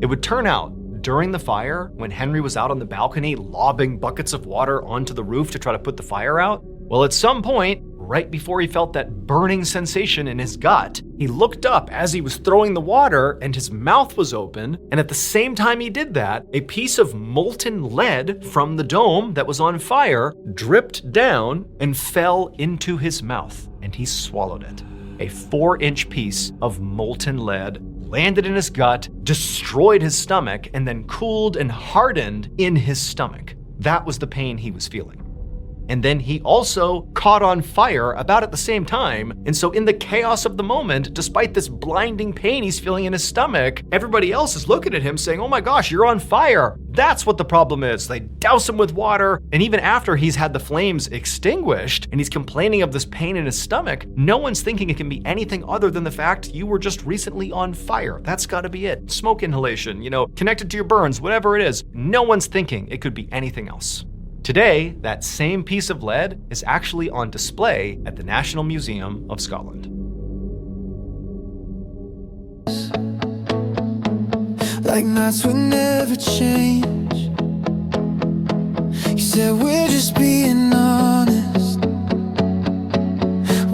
[SPEAKER 1] It would turn out, during the fire, when Henry was out on the balcony lobbing buckets of water onto the roof to try to put the fire out, well, at some point, right before he felt that burning sensation in his gut, he looked up as he was throwing the water and his mouth was open, and at the same time he did that, a piece of molten lead from the dome that was on fire dripped down and fell into his mouth, and he swallowed it. A 4-inch piece of molten lead landed in his gut, destroyed his stomach, and then cooled and hardened in his stomach. That was the pain he was feeling. And then he also caught on fire about at the same time. And so in the chaos of the moment, despite this blinding pain he's feeling in his stomach, everybody else is looking at him saying, oh my gosh, you're on fire. That's what the problem is. They douse him with water. And even after he's had the flames extinguished and he's complaining of this pain in his stomach, no one's thinking it can be anything other than the fact you were just recently on fire. That's gotta be it. Smoke inhalation, connected to your burns, whatever it is. No one's thinking it could be anything else. Today, that same piece of lead is actually on display at the National Museum of Scotland.
[SPEAKER 2] Like nights would never change. You said we're just being honest,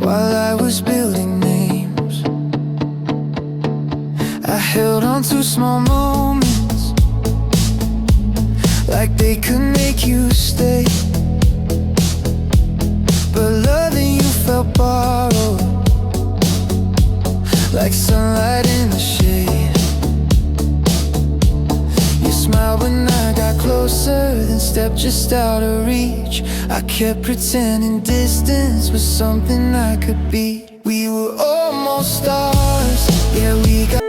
[SPEAKER 2] while I was building names. I held on to small moments, like they could make you stay. But loving you felt borrowed, like sunlight in the shade. You smiled when I got closer, then stepped just out of reach. I kept pretending distance was something I could beat. We were almost stars, yeah, we got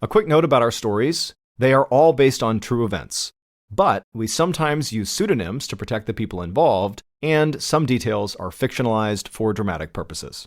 [SPEAKER 1] A quick note about our stories. They are all based on true events, but we sometimes use pseudonyms to protect the people involved, and some details are fictionalized for dramatic purposes.